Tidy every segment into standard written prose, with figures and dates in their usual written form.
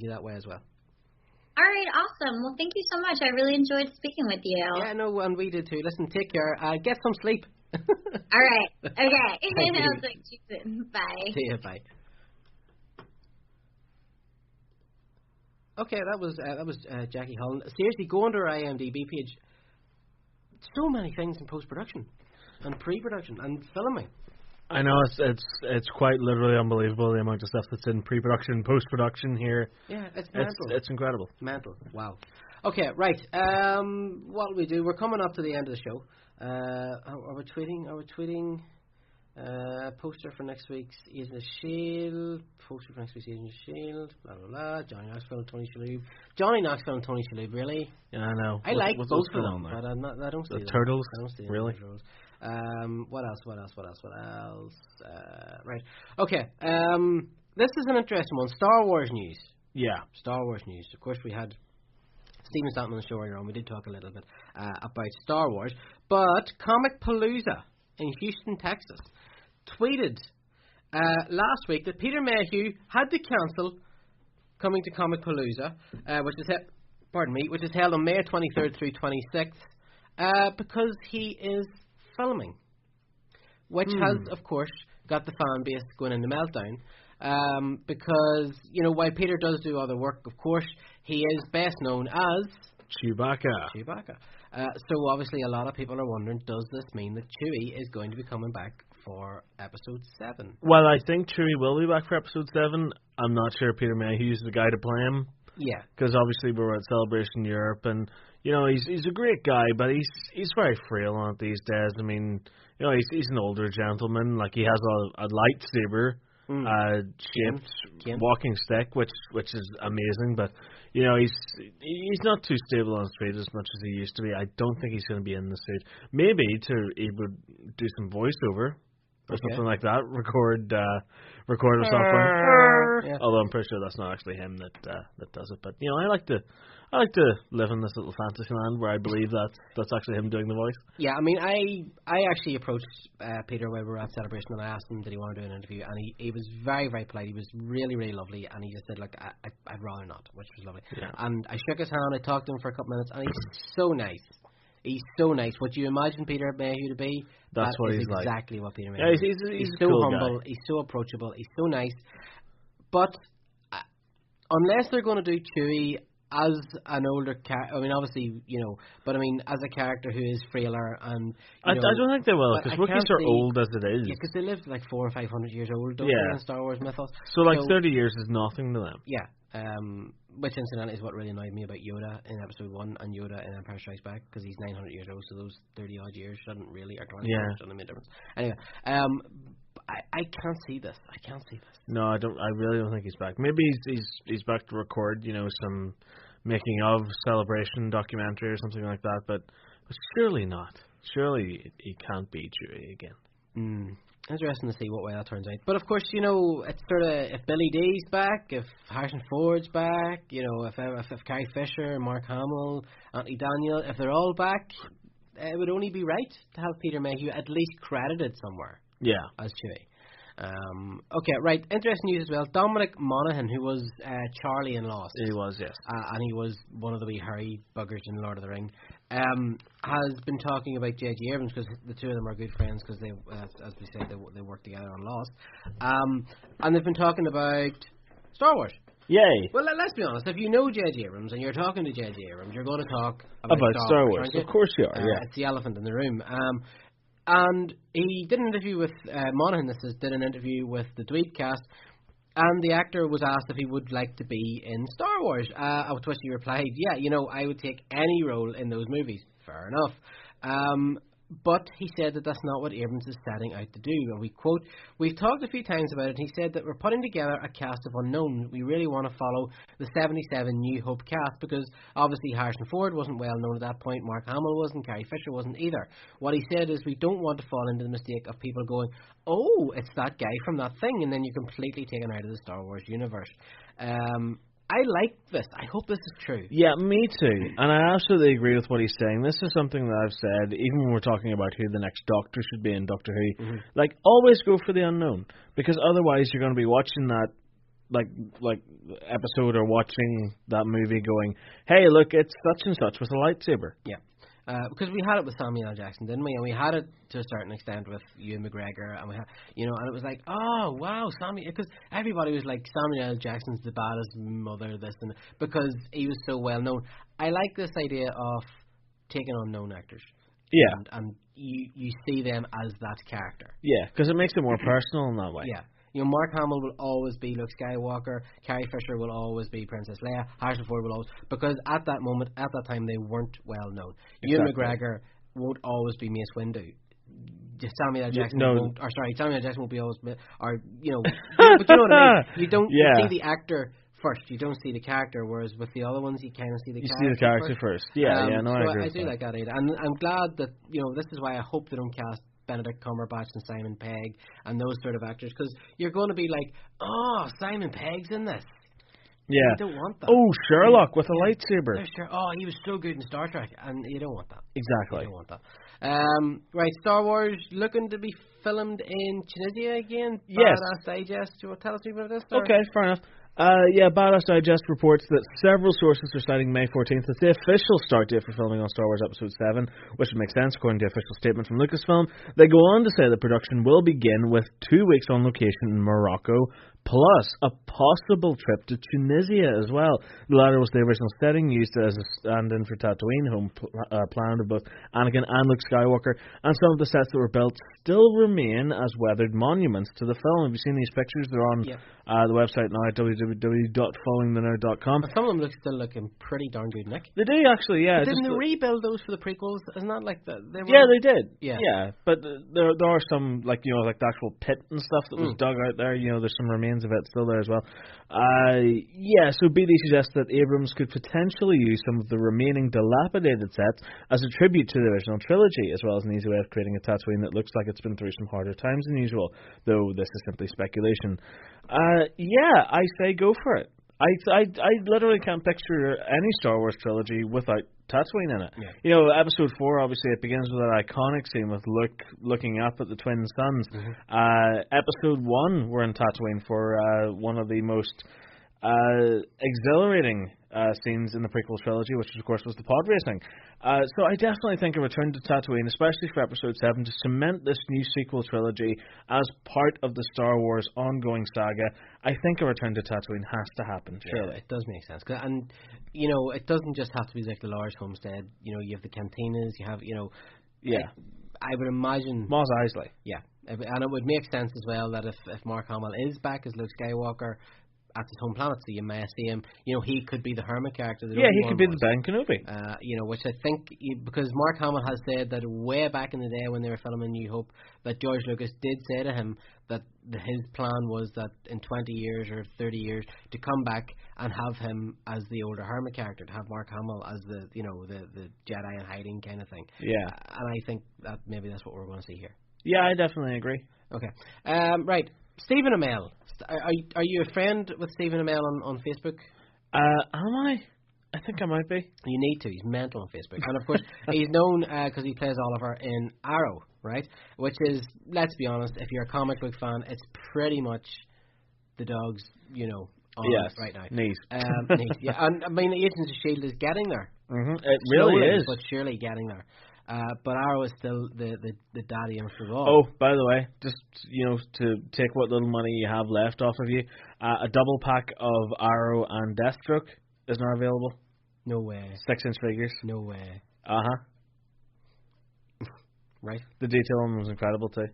can do that way as well. All right, awesome. Well, thank you so much. I really enjoyed speaking with you. Yeah, no, and we did too. Listen, take care. Get some sleep. All right. Okay. I'll talk to you soon. Bye. See you. Bye. Okay, that was Jackie Holland. Seriously, go under our IMDb page. So many things in post-production and pre-production and filming. I know it's quite literally unbelievable the amount of stuff that's in pre-production, post-production here. Yeah, it's mental. It's incredible. Mental. Wow. Okay, right. What will we do? We're coming up to the end of the show. Are we tweeting? Poster for next week's Agents of S.H.I.E.L.D. Poster for next week's Agents of S.H.I.E.L.D. Blah, blah, blah. Johnny Knoxville and Tony Shalhoub. Johnny Knoxville and Tony Shalhoub, really? Yeah, I know. I like both of them, but I don't see the Turtles? I don't see really? What else? Right. Okay. This is an interesting one. Star Wars news. Yeah. Star Wars news. Of course, we had Stephen Stanton on the show earlier on. We did talk a little bit about Star Wars. But Comic Palooza in Houston, Texas, tweeted last week that Peter Mayhew had to cancel coming to Comic Palooza, which is held on May 23rd through 26th, because he is filming, which has, of course, got the fan base going into meltdown. Because, you know, while Peter does do other work, of course, he is best known as Chewbacca. So obviously a lot of people are wondering, does this mean that Chewie is going to be coming back for Episode 7? Well, I think Chewie will be back for Episode 7. I'm not sure Peter Mayhew's the guy to play him. Yeah. Because obviously we're at Celebration Europe, and, you know, he's a great guy, but he's very frail on it these days. I mean, you know, he's an older gentleman. Like, he has a lightsaber shaped walking stick, which is amazing, but you know, he's not too stable on his feet as much as he used to be. I don't think he's going to be in the suit. Maybe he would do some voiceover or something like that. Record himself on. Yeah. Although I'm pretty sure that's not actually him that does it. But you know, I like to live in this little fantasy land where I believe that's actually him doing the voice. Yeah, I mean, I actually approached Peter while we were at Celebration, and I asked him did he want to do an interview, and he was very, very polite. He was really, really lovely, and he just said, look, I'd rather not, which was lovely. Yeah. And I shook his hand, I talked to him for a couple minutes, and he's so nice. He's so nice. What you imagine Peter Mayhew to be, that's what he's exactly like. What Peter Mayhew is. He's so cool humble, guy. He's so approachable, he's so nice. But unless they're going to do Chewie as an older character, I mean, obviously, you know, but I mean, as a character who is frailer and... I don't think they will, because Wookiees are old as it is. Yeah, because they live like 400 or 500 years old, don't they, in Star Wars mythos? So, 30 years is nothing to them. Yeah, which incidentally is what really annoyed me about Yoda in Episode 1 and Yoda in Empire Strikes Back, because he's 900 years old, so those 30-odd years shouldn't really, or 20 years shouldn't make a difference. Anyway, I can't see this. No, I don't. I really don't think he's back. Maybe he's back to record, you know, some making of Celebration documentary or something like that. But surely not. Surely he can't be Chewie again. Interesting to see what way that turns out. But of course, you know, it's sort of if Billy Dee's back, if Harrison Ford's back, you know, if Carrie Fisher, Mark Hamill, Anthony Daniel, if they're all back, it would only be right to have Peter Mayhew at least credited somewhere. Yeah, as Chewie. Okay, right. Interesting news as well. Dominic Monaghan, who was Charlie in Lost. He was, yes. And he was one of the wee hairy buggers in Lord of the Ring. Has been talking about J.J. Abrams, because the two of them are good friends, because they, as we said, they work together on Lost. And they've been talking about Star Wars. Yay. Well, let's be honest. If you know J.J. Abrams and you're talking to J.J. Abrams, you're going to talk about Star Wars. Of course you are, yeah. It's the elephant in the room. And he did an interview with Monaghan. Did an interview with the Dweebcast, and the actor was asked if he would like to be in Star Wars. To which he replied, "Yeah, you know, I would take any role in those movies." Fair enough. But he said that that's not what Abrams is setting out to do. And we quote, "We've talked a few times about it. He said that we're putting together a cast of unknowns. We really want to follow the 77 New Hope cast, because obviously Harrison Ford wasn't well known at that point, Mark Hamill wasn't, Carrie Fisher wasn't either. What he said is we don't want to fall into the mistake of people going, oh, it's that guy from that thing, and then you're completely taken out of the Star Wars universe." I like this. I hope this is true. Yeah, me too. And I absolutely agree with what he's saying. This is something that I've said, even when we're talking about who the next Doctor should be in Doctor Who. Mm-hmm. Like, always go for the unknown. Because otherwise you're going to be watching episode or watching that movie going, hey, look, it's such and such with a lightsaber. Yeah. Because we had it with Samuel L. Jackson, didn't we? And we had it to a certain extent with Ewan McGregor, and we had, and it was like, oh wow, Samuel, because everybody was like, Samuel L. Jackson's the baddest mother, this and because he was so well known. I like this idea of taking on known actors. Yeah, and you see them as that character. Yeah, because it makes it more personal in that way. Yeah. Mark Hamill will always be Luke Skywalker. Carrie Fisher will always be Princess Leia. Harrison Ford will always... Because at that moment, at that time, they weren't well known. Exactly. Ewan McGregor won't always be Mace Windu. Samuel L. Jackson won't... Or sorry, Samuel L. Jackson won't be always... Or, but you know what I mean? You don't see the actor first. You don't see the character, whereas with the other ones, you kind of see the character. You see the character first. Yeah, I agree. I do like that idea. And I'm glad that, this is why I hope they don't cast Benedict Cumberbatch and Simon Pegg and those sort of actors, because you're going to be like, oh, Simon Pegg's in this. Yeah. You don't want that. Oh, Sherlock with a lightsaber. Oh, he was so good in Star Trek, and you don't want that. Exactly. You don't want that. Right, Star Wars looking to be filmed in Tunisia again. Yes. Badass Digest. Do you want to tell us about this? Okay, fair enough. Badass Digest reports that several sources are citing May 14th as the official start date for filming on Star Wars Episode 7, which would make sense according to the official statement from Lucasfilm. They go on to say that production will begin with 2 weeks on location in Morocco, plus a possible trip to Tunisia as well. The latter was the original setting used as a stand-in for Tatooine, home planet of both Anakin and Luke Skywalker, and some of the sets that were built still remain as weathered monuments to the film. Have you seen these pictures? They're on the website now at www.followingthenerd.com. Some of them still looking pretty darn good, Nick. They do, actually, yeah. Didn't they rebuild those for the prequels? Isn't that like that? Yeah, they did. Yeah. But there are some, like the actual pit and stuff that was dug out there. There's some remains of it still there as well. So BD suggests that Abrams could potentially use some of the remaining dilapidated sets as a tribute to the original trilogy, as well as an easy way of creating a Tatooine that looks like it's been through some harder times than usual, though this is simply speculation. I say go for it. I literally can't picture any Star Wars trilogy without Tatooine in it. Yeah. Episode 4, obviously, it begins with that iconic scene with Luke looking up at the twin suns. Mm-hmm. Episode 1, we're in Tatooine for one of the most exhilarating scenes in the prequel trilogy, which of course was the pod racing. So I definitely think a return to Tatooine, especially for Episode 7, to cement this new sequel trilogy as part of the Star Wars ongoing saga. I think a return to Tatooine has to happen. Surely. It does make sense. And, it doesn't just have to be like the large homestead. You have the cantinas, you have, I would imagine... Mos Eisley. Yeah. And it would make sense as well that if Mark Hamill is back as Luke Skywalker at his home planet, so you may see him, he could be the hermit character. He could be the Ben Kenobi. Which I think, because Mark Hamill has said that way back in the day when they were filming New Hope, that George Lucas did say to him that his plan was that in 20 years or 30 years to come back and have him as the older hermit character, to have Mark Hamill as the Jedi in hiding kind of thing. Yeah. And I think that maybe that's what we're going to see here. Yeah, I definitely agree. Okay. Right. Stephen Amell. Are you a friend with Stephen Amell on Facebook? Am I? I think I might be. You need to. He's mental on Facebook. And of course, he's known because he plays Oliver in Arrow, right? Which is, let's be honest, if you're a comic book fan, it's pretty much the dog's, on right now. Neat. Neat. Yeah. And I mean, Agents of S.H.I.E.L.D. is getting there. Mm-hmm. It really is. But surely getting there. But Arrow is still the daddy of it all. Oh, by the way, just, to take what little money you have left off of you, a double pack of Arrow and Deathstroke is now available. No way. 6-inch figures. No way. Right. The detail on them was incredible too.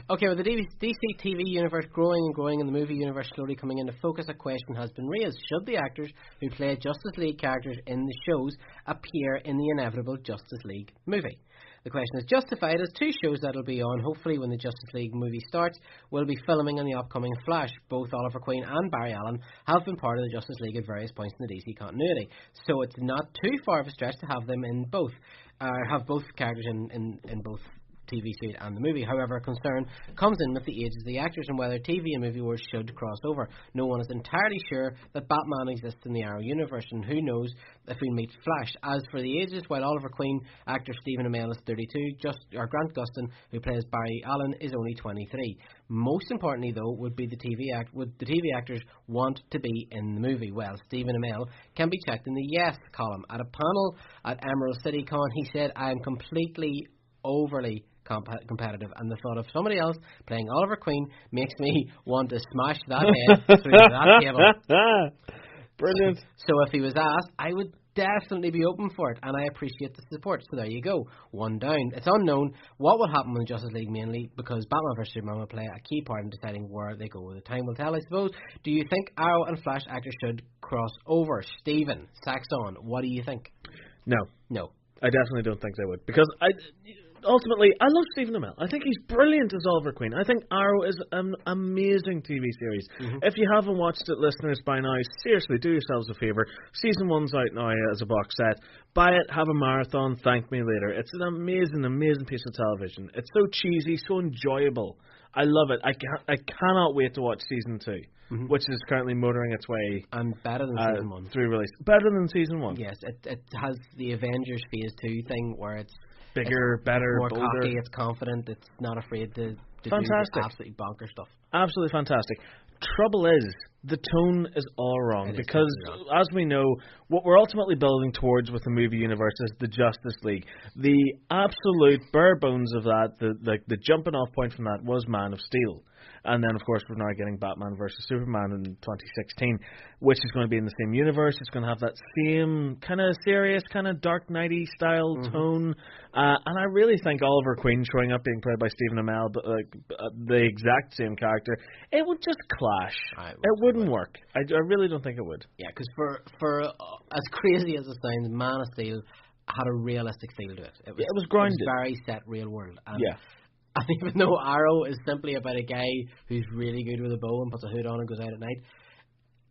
Okay, with the DC TV universe growing and growing and the movie universe slowly coming into focus, a question has been raised. Should the actors who play Justice League characters in the shows appear in the inevitable Justice League movie? The question is justified as 2 shows that will be on, hopefully when the Justice League movie starts, will be filming in the upcoming Flash. Both Oliver Queen and Barry Allen have been part of the Justice League at various points in the DC continuity. So it's not too far of a stretch to have them in both, have both characters in both TV series and the movie. However, concern comes in with the ages of the actors and whether TV and movie wars should cross over. No one is entirely sure that Batman exists in the Arrow universe, and who knows if we meet Flash. As for the ages, while Oliver Queen actor Stephen Amell is 32, Grant Gustin, who plays Barry Allen, is only 23. Most importantly, though, would the TV actors want to be in the movie? Well, Stephen Amell can be checked in the yes column. At a panel at Emerald City Con, he said, "I am completely overly competitive, and the thought of somebody else playing Oliver Queen makes me want to smash that head through that table." Brilliant. So if he was asked, I would definitely be open for it, and I appreciate the support. So there you go, one down. It's unknown what will happen with Justice League, mainly because Batman vs Superman will play a key part in deciding where they go. The time will tell, I suppose. Do you think Arrow and Flash actors should cross over? Stephen, Saxon, what do you think? No. I definitely don't think they would, because ultimately, I love Stephen Amell. I think he's brilliant as Oliver Queen. I think Arrow is an amazing TV series. Mm-hmm. If you haven't watched it, listeners, by now, seriously, do yourselves a favour. Season 1's out now as a box set. Buy it, have a marathon, thank me later. It's an amazing, amazing piece of television. It's so cheesy, so enjoyable. I love it. I cannot wait to watch Season 2. Mm-hmm. Which is currently motoring its way and better than Season 1. Through release. Better than Season 1. Yes, it has the Avengers Phase 2 thing where it's bigger, better, more bolder. cocky, it's confident, it's not afraid to do absolutely bonker stuff. Absolutely fantastic. Trouble is, the tone is all wrong, because, as we know, what we're ultimately building towards with the movie universe is the Justice League. The absolute bare bones of that, the jumping off point from that was Man of Steel. And then, of course, we're now getting Batman vs Superman in 2016, which is going to be in the same universe. It's going to have that same kind of serious, kind of Dark Knight-y style tone. And I really think Oliver Queen showing up being played by Stephen Amell, but the exact same character, it would just clash. It wouldn't work. I really don't think it would. Yeah, because for as crazy as it sounds, Man of Steel had a realistic feel to it. It was grounded. It was very set real world. And and even though Arrow is simply about a guy who's really good with a bow and puts a hood on and goes out at night,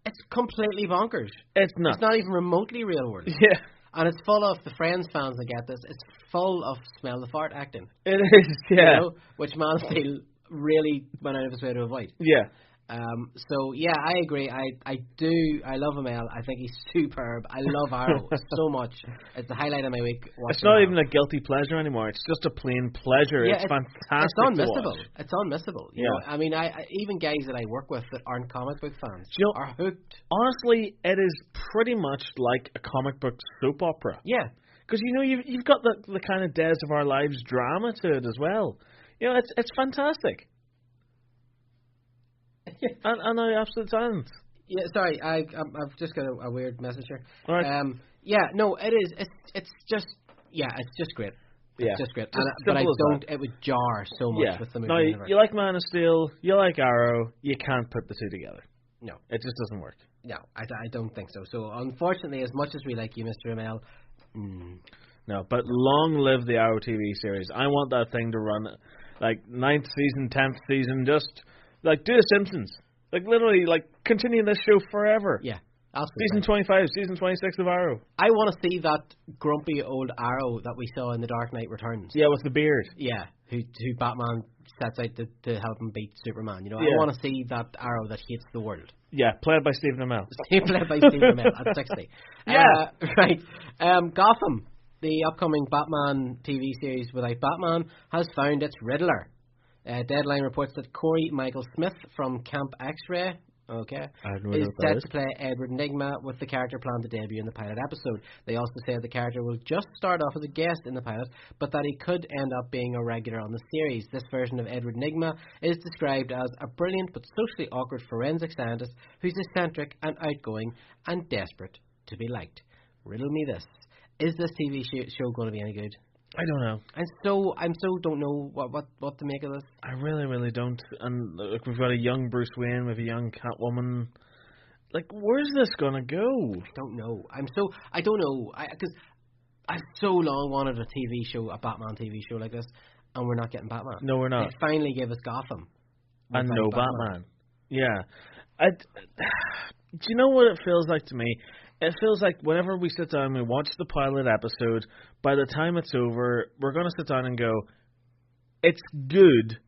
it's completely bonkers. It's not. It's not even remotely real world. Yeah. And it's full of, the Friends fans that get this, it's full of smell the fart acting. It is, yeah. You know, which Man of Steel really went out of his way to avoid. Yeah. So yeah, I agree. I love Amell. I think he's superb. I love Arrow so much. It's the highlight of my week. It's not even a guilty pleasure anymore. It's just a plain pleasure. Yeah, it's fantastic. It's unmissable. It's unmissable. You know? I mean, I even guys that I work with that aren't comic book fans are hooked. Honestly, it is pretty much like a comic book soap opera. Yeah, because you've got the kind of Days of Our Lives drama to it as well. You know, it's fantastic. And I absolute silence. Yeah, sorry, I've just got a weird message here. All right. Yeah, no, it is. It's just great. It's just great. But I don't. It would jar so much with the movie universe. You like Man of Steel, you like Arrow. You can't put the two together. No, it just doesn't work. No, I don't think so. So unfortunately, as much as we like you, Mr. Amell, no. But long live the Arrow TV series. I want that thing to run like 9th season, 10th season, just. Like, do The Simpsons. Like, literally, like, continue this show forever. Yeah, absolutely. Season 25, Season 26 of Arrow. I want to see that grumpy old Arrow that we saw in The Dark Knight Returns. Yeah, with the beard. Yeah, who Batman sets out to help him beat Superman. You know, I want to see that Arrow that hates the world. Yeah, played by Stephen Amell. Played by Stephen Amell at 60. Yeah. Right. Gotham, the upcoming Batman TV series without Batman, has found its Riddler. Deadline reports that Corey Michael Smith from Camp X-Ray is set to play Edward Nygma, with the character planned to debut in the pilot episode. They also said the character will just start off as a guest in the pilot, but that he could end up being a regular on the series. This version of Edward Nygma is described as a brilliant but socially awkward forensic scientist who's eccentric and outgoing and desperate to be liked. Riddle me this. Is this TV show going to be any good? I don't know. I'm so don't know what to make of this. I really, really don't. And look, we've got a young Bruce Wayne with a young Catwoman. Like, where's this gonna go? I don't know. I don't know. Because I've so long wanted a Batman TV show like this, and we're not getting Batman. No, we're not. They finally gave us Gotham. And no Batman. Yeah. Do you know what it feels like to me? It feels like whenever we sit down and we watch the pilot episode, by the time it's over, we're going to sit down and go, it's good,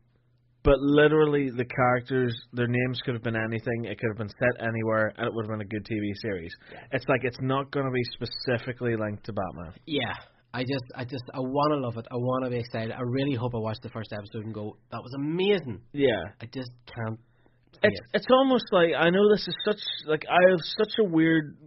but literally the characters, their names could have been anything. It could have been set anywhere, and it would have been a good TV series. Yeah. It's like it's not going to be specifically linked to Batman. Yeah. I want to love it. I want to be excited. I really hope I watch the first episode and go, that was amazing. Yeah. I just can't. It's almost like, I know this is such, like, I have such a weird